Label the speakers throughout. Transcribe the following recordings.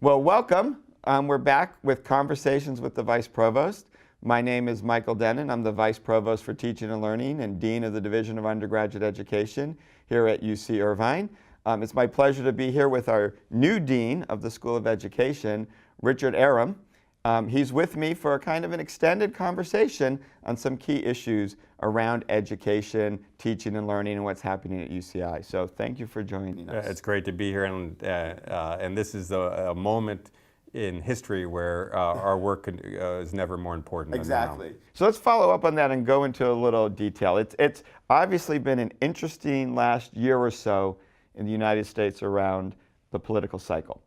Speaker 1: Well, welcome. We're back with Conversations with the Vice Provost. My name is Michael Dennin. I'm the Vice Provost for Teaching and Learning and Dean of the Division of Undergraduate Education here at UC Irvine. It's my pleasure to be here with our new Dean of the School of Education, Richard Arum. He's with me for a kind of an extended conversation on some key issues around education, teaching and learning, and what's happening at UCI. So thank you for joining us.
Speaker 2: It's great to be here, and this is a moment in history where our work is never more important than now.
Speaker 1: So let's follow up on that and go into a little detail. It's obviously been an interesting last year or so in the United States around the political cycle.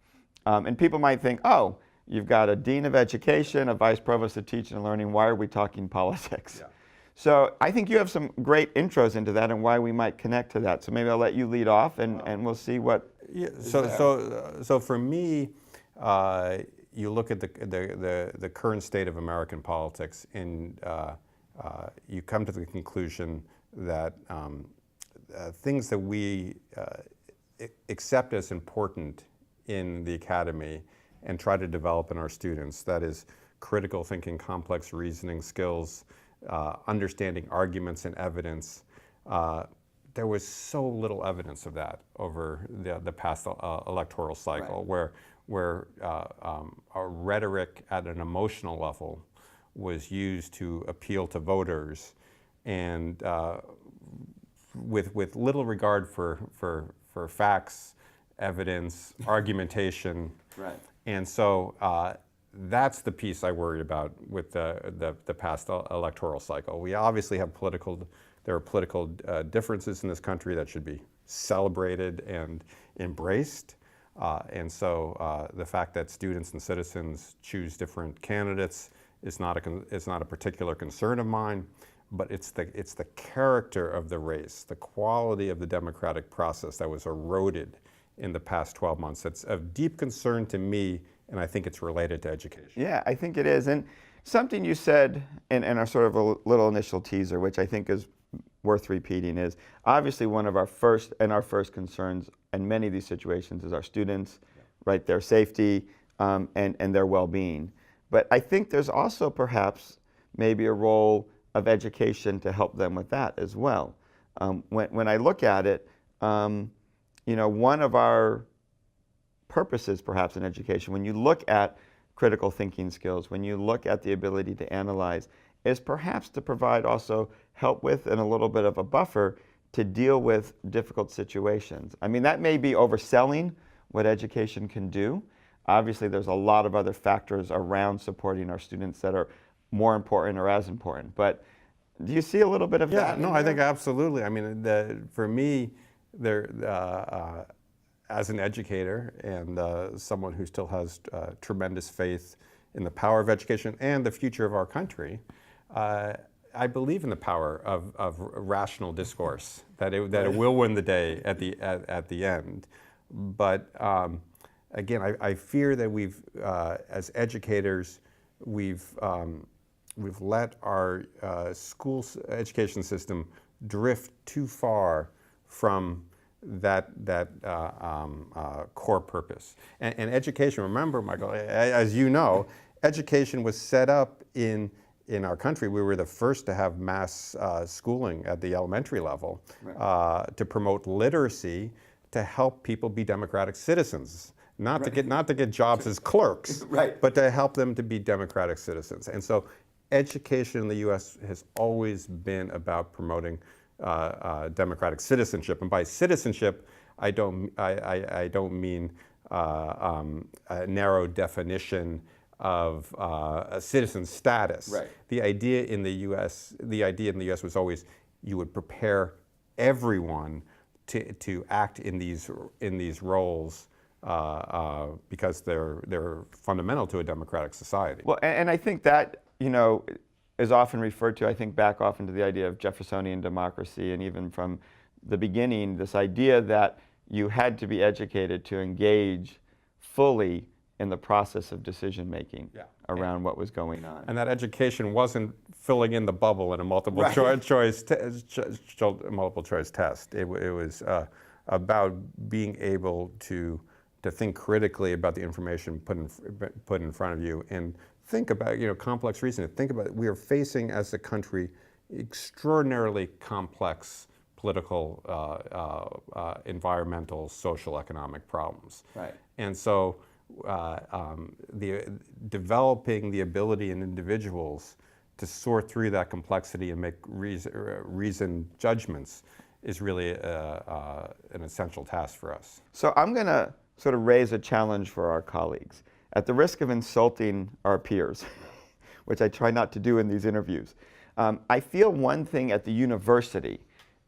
Speaker 1: And people might think, oh, you've got a Dean of Education, a Vice Provost of Teaching and Learning, why are we talking politics? Yeah. So I think you have some great intros into that and why we might connect to that. So maybe I'll let you lead off and we'll see what.
Speaker 2: Yeah, so for me, you look at the current state of American politics and you come to the conclusion that things that we accept as important in the academy and try to develop in our students, that is critical thinking, complex reasoning skills, understanding arguments and evidence. There was so little evidence of that over the past electoral cycle, right, where our rhetoric at an emotional level was used to appeal to voters, and with little regard for facts, evidence, argumentation. Right. And so that's the piece I worried about with the past electoral cycle. We obviously have there are political differences in this country that should be celebrated and embraced. And so the fact that students and citizens choose different candidates is not a particular concern of mine, but it's the character of the race, the quality of the democratic process that was eroded in the past 12 months. It's of deep concern to me, and I think it's related to education.
Speaker 1: Yeah, I think it is. And something you said in our sort of a little initial teaser, which I think is worth repeating, is obviously one of our first concerns in many of these situations is our students, right, their safety and their well-being. But I think there's also perhaps maybe a role of education to help them with that as well. When I look at it, you know, one of our purposes perhaps in education, when you look at critical thinking skills, when you look at the ability to analyze, is perhaps to provide also help with and a little bit of a buffer to deal with difficult situations. I mean, that may be overselling what education can do. Obviously, there's a lot of other factors around supporting our students that are more important or as important. But do you see a little bit of that?
Speaker 2: Yeah, no, I think absolutely. I mean, for me, as an educator and someone who still has tremendous faith in the power of education and the future of our country, I believe in the power of rational discourse, that it will win the day at the end. But again, I fear that we've, as educators, we've let our school education system drift too far from that core purpose. And education, remember, Michael, as you know, education was set up in our country. We were the first to have mass schooling at the elementary level, right, to promote literacy, to help people be democratic citizens, not right, to get jobs as clerks, right, but to help them to be democratic citizens. And so education in the U.S. has always been about promoting democratic citizenship, and by citizenship, I don't mean a narrow definition of a citizen status. Right. The idea in the U.S. was always you would prepare everyone to act in these roles because they're fundamental to a democratic society.
Speaker 1: Well, and I think that, you know, is often referred to, I think, back often to the idea of Jeffersonian democracy, and even from the beginning, this idea that you had to be educated to engage fully in the process of decision making around what was going on.
Speaker 2: And that education wasn't filling in the bubble in a multiple choice test. It was about being able to to think critically about the information put in front of you, and think about, complex reasoning. Think about it. We are facing, as a country, extraordinarily complex political, environmental, social, economic problems.
Speaker 1: Right.
Speaker 2: And so developing the ability in individuals to sort through that complexity and make reasoned judgments is really an essential task for us.
Speaker 1: So I'm going to sort of raise a challenge for our colleagues. At the risk of insulting our peers, which I try not to do in these interviews, I feel one thing at the university,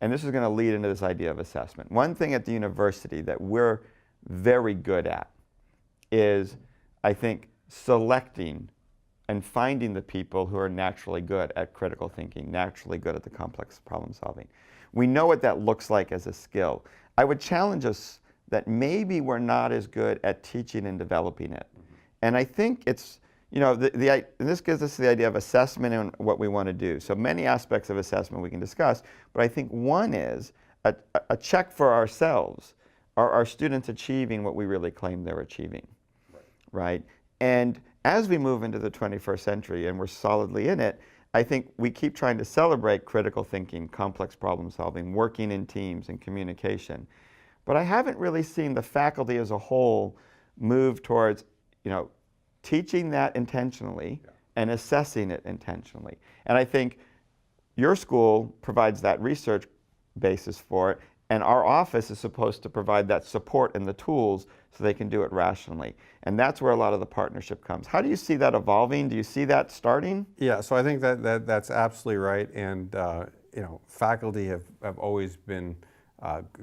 Speaker 1: and this is going to lead into this idea of assessment. One thing at the university that we're very good at is, I think, selecting and finding the people who are naturally good at critical thinking, naturally good at the complex problem solving. We know what that looks like as a skill. I would challenge us that maybe we're not as good at teaching and developing it. And I think it's, and this gives us the idea of assessment and what we want to do. So many aspects of assessment we can discuss, but I think one is a check for ourselves. Are our students achieving what we really claim they're achieving? Right? And as we move into the 21st century and we're solidly in it, I think we keep trying to celebrate critical thinking, complex problem solving, working in teams and communication. But I haven't really seen the faculty as a whole move towards, teaching that intentionally and assessing it intentionally. And I think your school provides that research basis for it, and our office is supposed to provide that support and the tools so they can do it rationally. And that's where a lot of the partnership comes. How do you see that evolving? Do you see that starting?
Speaker 2: Yeah, so I think that's absolutely right. And faculty have always been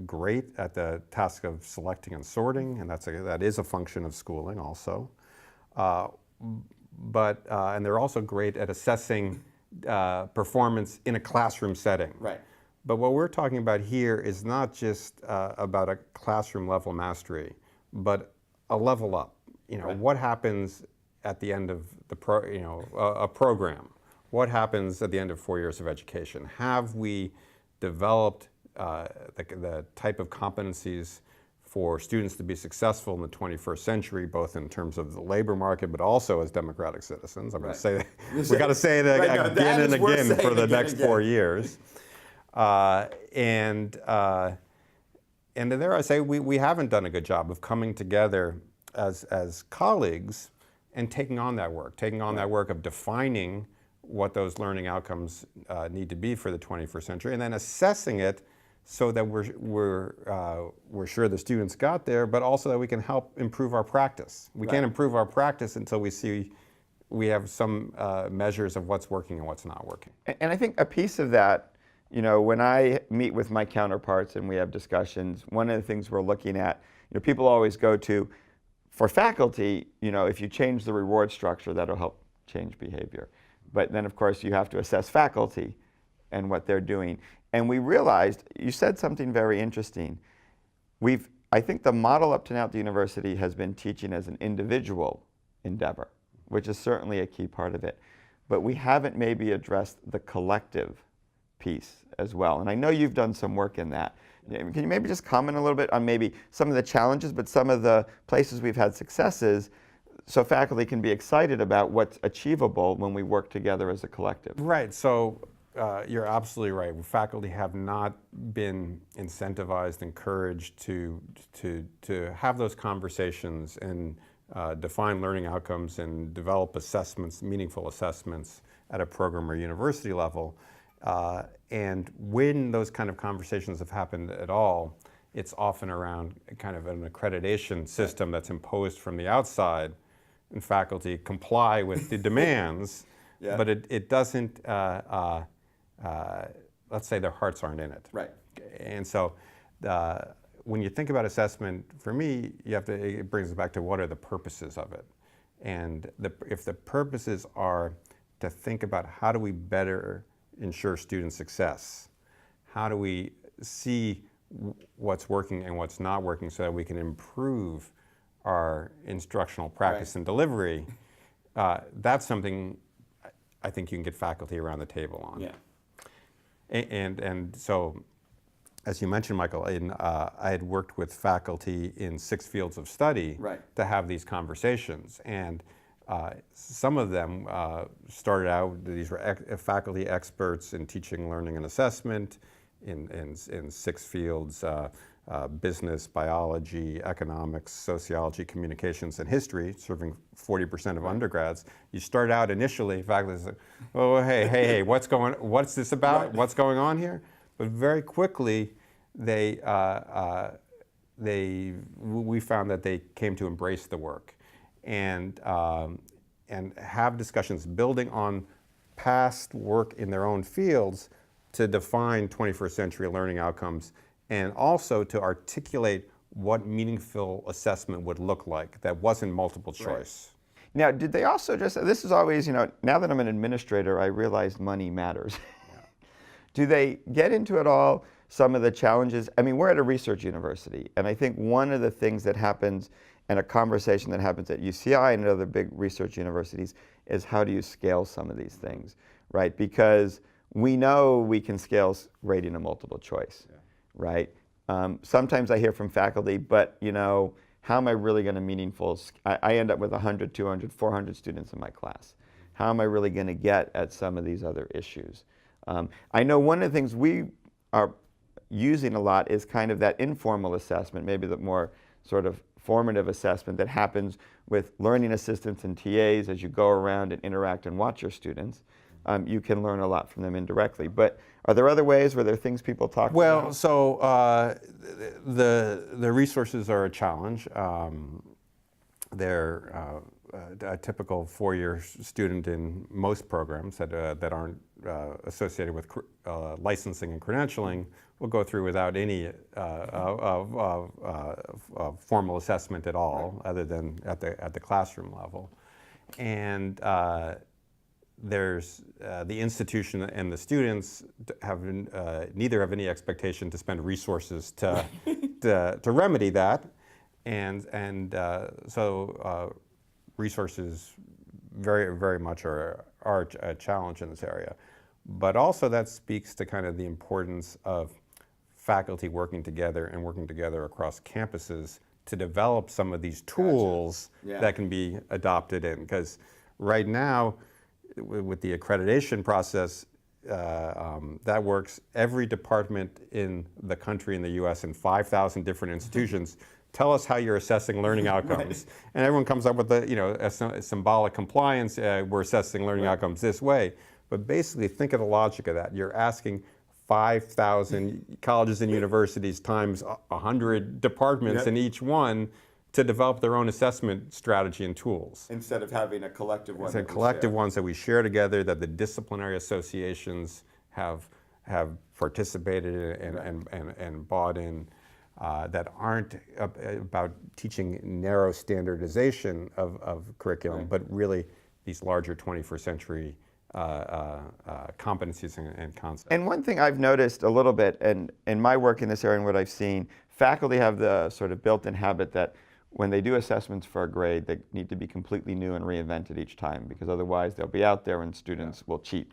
Speaker 2: great at the task of selecting and sorting, and that is a function of schooling also. And they're also great at assessing performance in a classroom setting.
Speaker 1: Right.
Speaker 2: But what we're talking about here is not just about a classroom level mastery, but a level up.
Speaker 1: Right.
Speaker 2: What happens at the end of the a program? What happens at the end of 4 years of education? Have we developed the type of competencies for students to be successful in the 21st century, both in terms of the labor market, but also as democratic citizens? I'm going to say we got to say it again and again for the next 4 years. And there I say we haven't done a good job of coming together as colleagues and taking on that work of defining what those learning outcomes need to be for the 21st century, and then assessing it so that we're sure the students got there, but also that we can help improve our practice. We can't improve our practice until we have some measures of what's working and what's not working.
Speaker 1: And I think a piece of that, when I meet with my counterparts and we have discussions, one of the things we're looking at, people always go to, for faculty, if you change the reward structure, that'll help change behavior. But then, of course, you have to assess faculty and what they're doing. And we realized, you said something very interesting. I think the model up to now at the university has been teaching as an individual endeavor, which is certainly a key part of it. But we haven't maybe addressed the collective piece as well. And I know you've done some work in that. Can you maybe just comment a little bit on maybe some of the challenges, but some of the places we've had successes, so faculty can be excited about what's achievable when we work together as a collective?
Speaker 2: Right. So you're absolutely right. Faculty have not been incentivized, encouraged to have those conversations and define learning outcomes and develop assessments, meaningful assessments at a program or university level. And when those kind of conversations have happened at all, it's often around kind of an accreditation system that's imposed from the outside, and faculty comply with the demands, but it doesn't, let's say their hearts aren't in it.
Speaker 1: Right.
Speaker 2: And so when you think about assessment, for me, it brings us back to what are the purposes of it. And if the purposes are to think about how do we better ensure student success, how do we see what's working and what's not working so that we can improve our instructional practice and delivery, that's something I think you can get faculty around the table on.
Speaker 1: Yeah.
Speaker 2: And so as you mentioned, Michael, I had worked with faculty in 6 fields of study to have these conversations. And some of them started out, these were faculty experts in teaching, learning, and assessment in 6 fields, business, biology, economics, sociology, communications, and history, serving 40% of undergrads. You start out initially, faculty say, oh, hey, what's this about? What's going on here? But very quickly, we found that they came to embrace the work and have discussions building on past work in their own fields to define 21st century learning outcomes, and also to articulate what meaningful assessment would look like that wasn't multiple choice.
Speaker 1: Now, did they also just, this is always, now that I'm an administrator, I realize money matters. Do they get into it all, some of the challenges? I mean, we're at a research university, and I think one of the things that happens, and a conversation that happens at UCI and other big research universities, is how do you scale some of these things, right? Because we know we can scale rating a multiple choice, right? Sometimes I hear from faculty, but how am I really going to I end up with 100, 200, 400 students in my class. How am I really going to get at some of these other issues? I know one of the things we are using a lot is kind of that informal assessment, maybe the more sort of formative assessment that happens with learning assistants and TAs as you go around and interact and watch your students. You can learn a lot from them indirectly. But are there other ways where there are things people talk about?
Speaker 2: Well, so the resources are a challenge. They're a typical 4-year student in most programs that aren't associated with licensing and credentialing will go through without any formal assessment at all, other than at the classroom level. And there's the institution and the students neither have any expectation to spend resources to remedy that, and so resources very, very much are a challenge in this area. But also that speaks to kind of the importance of faculty working together and working together across campuses to develop some of these tools that can be adopted in. Because right now, with the accreditation process, that works. Every department in the country, in the US, in 5,000 different institutions, tell us how you're assessing learning outcomes. And everyone comes up with a symbolic compliance, we're assessing learning outcomes this way. But basically, think of the logic of that. You're asking 5,000 colleges and universities times 100 departments in each one to develop their own assessment strategy and tools.
Speaker 1: Instead of having a collective one.
Speaker 2: Instead of collective ones that we share together, that the disciplinary associations have participated in and bought in, that aren't about teaching narrow standardization of curriculum, but really these larger 21st century competencies and concepts.
Speaker 1: And one thing I've noticed a little bit, and in my work in this area and what I've seen, faculty have the sort of built-in habit that when they do assessments for a grade, they need to be completely new and reinvented each time, because otherwise they'll be out there and students will cheat.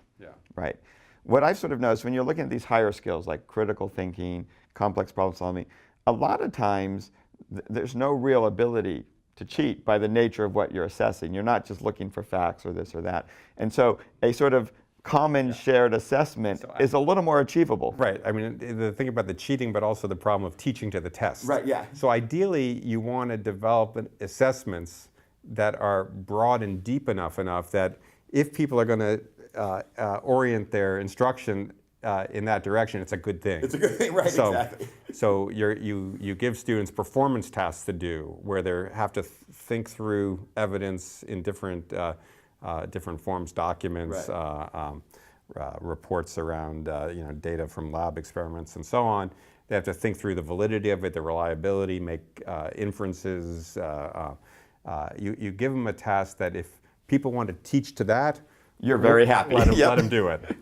Speaker 1: Right? What I've sort of noticed when you're looking at these higher skills like critical thinking, complex problem solving, a lot of times there's no real ability to cheat by the nature of what you're assessing. You're not just looking for facts or this or that. And so a sort of common shared assessment is a little more achievable.
Speaker 2: Right. I mean, the thing about the cheating, but also the problem of teaching to the test.
Speaker 1: Right, yeah.
Speaker 2: So ideally, you want to develop assessments that are broad and deep enough that if people are going to orient their instruction in that direction, it's a good thing.
Speaker 1: It's a good thing, right, exactly.
Speaker 2: So you give students performance tasks to do, where they have to think through evidence in different forms, documents, reports around data from lab experiments and so on. They have to think through the validity of it, the reliability, make inferences. You give them a task that if people want to teach to that,
Speaker 1: you're very happy.
Speaker 2: Let them do it.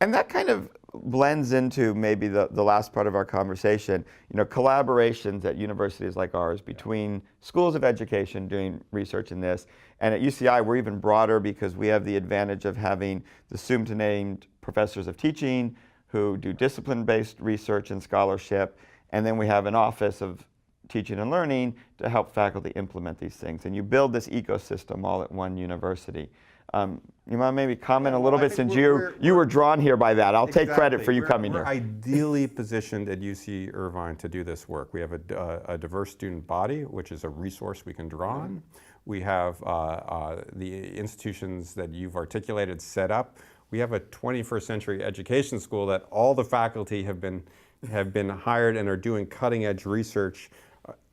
Speaker 1: And that kind of blends into maybe the last part of our conversation, collaborations at universities like ours between schools of education doing research in this. And at UCI, we're even broader because we have the advantage of having the soon-to-named professors of teaching who do discipline-based research and scholarship, and then we have an office of teaching and learning to help faculty implement these things. And you build this ecosystem all at one university. You want to maybe comment a little bit, since you were drawn here by that. I'll take credit for you coming here.
Speaker 2: We're ideally positioned at UC Irvine to do this work. We have a diverse student body, which is a resource we can draw on. We have the institutions that you've articulated set up. We have a 21st century education school that all the faculty have been hired and are doing cutting edge research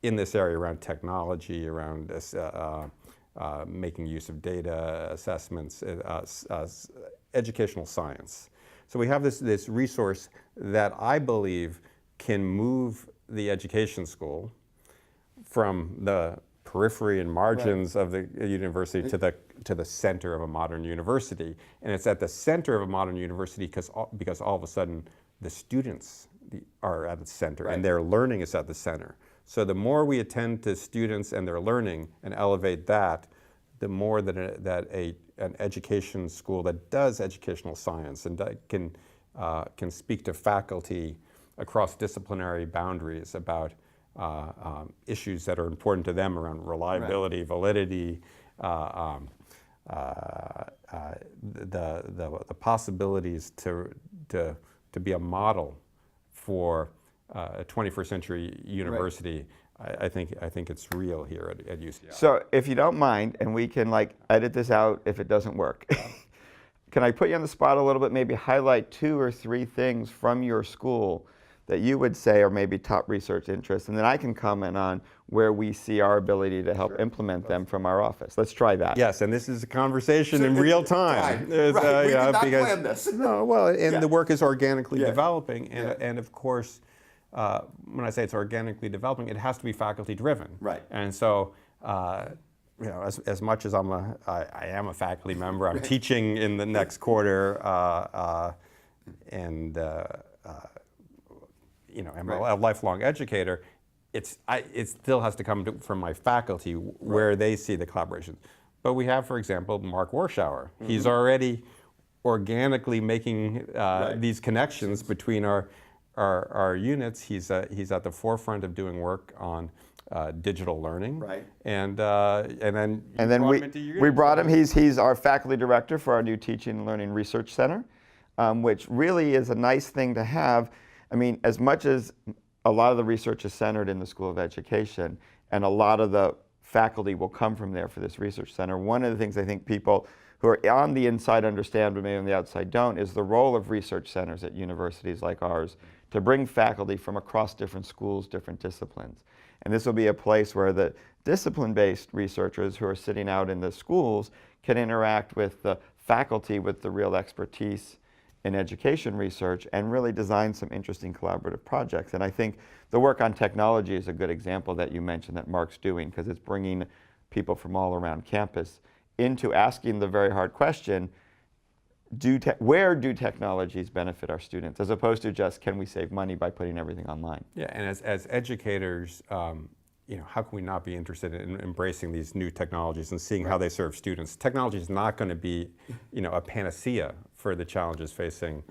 Speaker 2: in this area around technology, around making use of data, assessments, educational science. So we have this resource that I believe can move the education school from the periphery and margins of the university to the center of a modern university. And it's at the center of a modern university because all of a sudden the students are at the center and their learning is at the center. So the more we attend to students and their learning and elevate that, the more that an education school that does educational science and can speak to faculty across disciplinary boundaries about issues that are important to them around reliability, validity, the possibilities to be a model for a 21st century university. I think it's real here at UCI.
Speaker 1: So if you don't mind, and we can edit this out if it doesn't work, can I put you on the spot a little bit, maybe highlight 2 or 3 things from your school that you would say are maybe top research interests, and then I can comment on where we see our ability to help implement them from our office. Let's try that.
Speaker 2: Yes, and this is a conversation in real time.
Speaker 1: We did not plan this.
Speaker 2: No, well, and the work is organically developing, and of course, when I say it's organically developing, it has to be faculty driven.
Speaker 1: Right.
Speaker 2: And so, as much as I am a faculty member, I'm teaching in the next quarter, and I'm a lifelong educator. It still has to come from my faculty where they see the collaboration. But we have, for example, Mark Warschauer. He's already organically making these connections between our units. He's at the forefront of doing work on digital learning.
Speaker 1: Right.
Speaker 2: And then
Speaker 1: we brought him. He's our faculty director for our new Teaching and Learning Research Center, which really is a nice thing to have. I mean, as much as a lot of the research is centered in the School of Education, and a lot of the faculty will come from there for this research center, one of the things I think people who are on the inside understand, but maybe on the outside don't, is the role of research centers at universities like ours to bring faculty from across different schools, different disciplines. And this will be a place where the discipline-based researchers who are sitting out in the schools can interact with the faculty with the real expertise in education research and really design some interesting collaborative projects. And I think the work on technology is a good example that you mentioned that Mark's doing, because it's bringing people from all around campus into asking the very hard question, where do technologies benefit our students, as opposed to just, can we save money by putting everything online?
Speaker 2: Yeah, and as educators, how can we not be interested in embracing these new technologies and seeing how they serve students? Technology is not going to be, a panacea for the challenges facing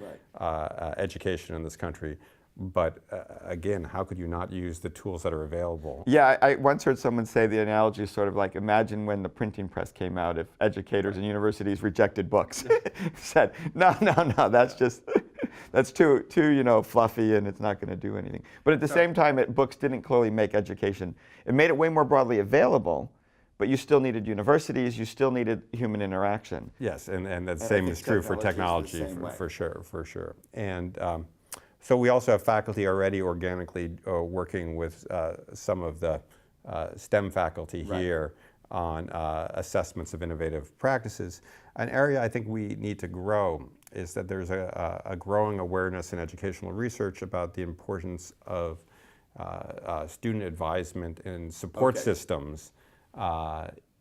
Speaker 2: education in this country. But again, how could you not use the tools that are available?
Speaker 1: Yeah, I once heard someone say the analogy is sort of like, imagine when the printing press came out, if educators and universities rejected books. Said, no, that's just, that's too fluffy, and it's not going to do anything. But at the same time, books didn't clearly make education. It made it way more broadly available, but you still needed universities, you still needed human interaction.
Speaker 2: Yes, and the same is true for technology, for sure. And so we also have faculty already organically working with some of the STEM faculty here on assessments of innovative practices. An area I think we need to grow is that there's a growing awareness in educational research about the importance of student advisement and support systems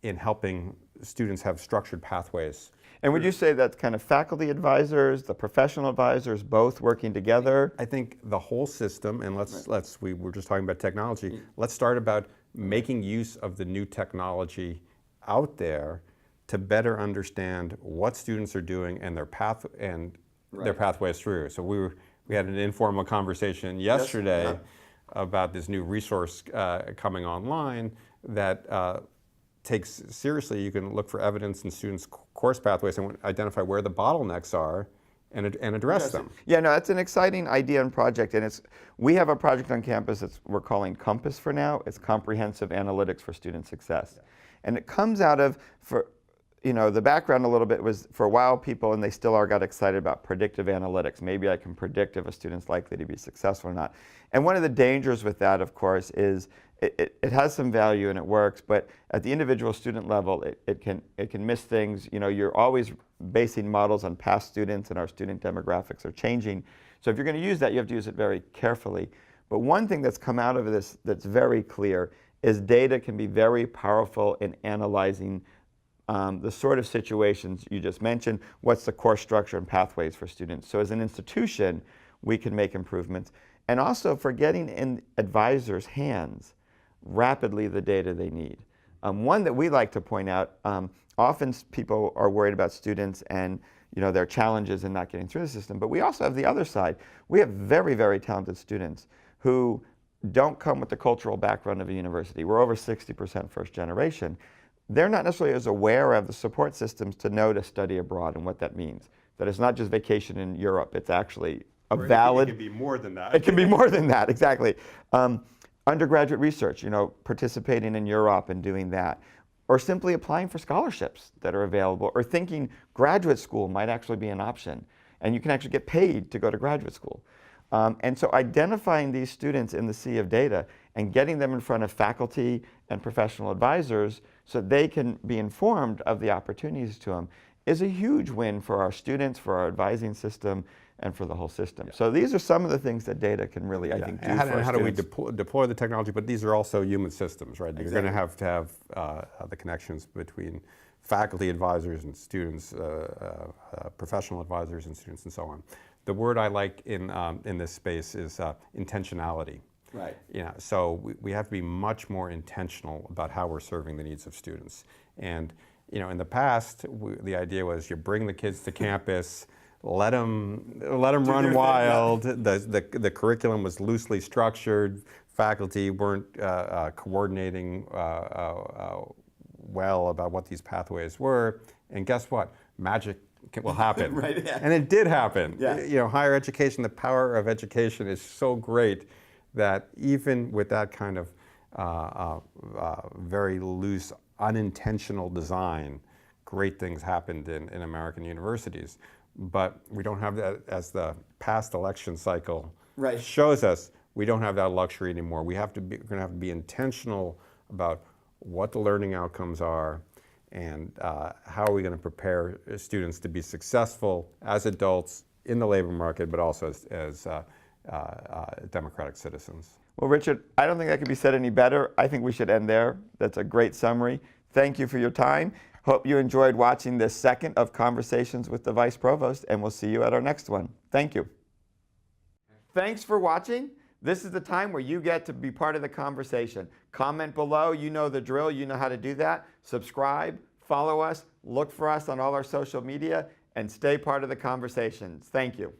Speaker 2: in helping students have structured pathways.
Speaker 1: And would you say that's kind of faculty advisors, the professional advisors, both working together?
Speaker 2: I think the whole system, and we were just talking about technology, let's start about making use of the new technology out there to better understand what students are doing and their pathways through. So We had an informal conversation yesterday
Speaker 1: yeah.
Speaker 2: about this new resource coming online that takes seriously. You can look for evidence in students' course pathways and identify where the bottlenecks are and address them.
Speaker 1: Yeah, no, that's an exciting idea and project, and we have a project on campus that we're calling Compass for now. It's Comprehensive Analytics for Student Success, and it comes out of, the background a little bit was, for a while people, and they still are, got excited about predictive analytics. Maybe I can predict if a student's likely to be successful or not. And one of the dangers with that, of course, is it has some value and it works, but at the individual student level, it can miss things. You're always basing models on past students, and our student demographics are changing. So if you're going to use that, you have to use it very carefully. But one thing that's come out of this that's very clear is data can be very powerful in analyzing the sort of situations you just mentioned. What's the course structure and pathways for students? So as an institution, we can make improvements. And also for getting in advisors' hands rapidly the data they need. One that we like to point out, often people are worried about students and their challenges in not getting through the system, but we also have the other side. We have very, very talented students who don't come with the cultural background of a university. We're over 60% first generation. They're not necessarily as aware of the support systems to know to study abroad and what that means. That it's not just vacation in Europe, it's actually a valid...
Speaker 2: It can be more than that.
Speaker 1: It can be more than that, exactly. Undergraduate research, participating in Europe and doing that. Or simply applying for scholarships that are available, or thinking graduate school might actually be an option, and you can actually get paid to go to graduate school. And so identifying these students in the sea of data and getting them in front of faculty and professional advisors so they can be informed of the opportunities to them is a huge win for our students, for our advising system, and for the whole system. Yeah. So these are some of the things that data can really, I think, do for our students.
Speaker 2: How do we deploy the technology? But these are also human systems, right? Exactly. You're going to have the connections between faculty advisors and students, professional advisors and students, and so on. The word I like in this space is intentionality.
Speaker 1: Right.
Speaker 2: So we have to be much more intentional about how we're serving the needs of students. And in the past, the idea was you bring the kids to campus, let them run wild. The curriculum was loosely structured. Faculty weren't coordinating well about what these pathways were. And guess what? Magic will happen.
Speaker 1: Right, yeah.
Speaker 2: And it did happen.
Speaker 1: Yeah.
Speaker 2: Higher education, the power of education is so great that even with that kind of very loose, unintentional design, great things happened in American universities. But we don't have that, as the past election cycle shows us, we don't have that luxury anymore. We're going to have to be intentional about what the learning outcomes are and how are we going to prepare students to be successful as adults in the labor market, but also as democratic citizens.
Speaker 1: Well, Richard, I don't think that could be said any better. I think we should end there. That's a great summary. Thank you for your time. Hope you enjoyed watching this second of Conversations with the Vice Provost, and we'll see you at our next one. Thank you. Thanks for watching. This is the time where you get to be part of the conversation. Comment below. You know the drill. You know how to do that. Subscribe, follow us, look for us on all our social media, and stay part of the conversations. Thank you.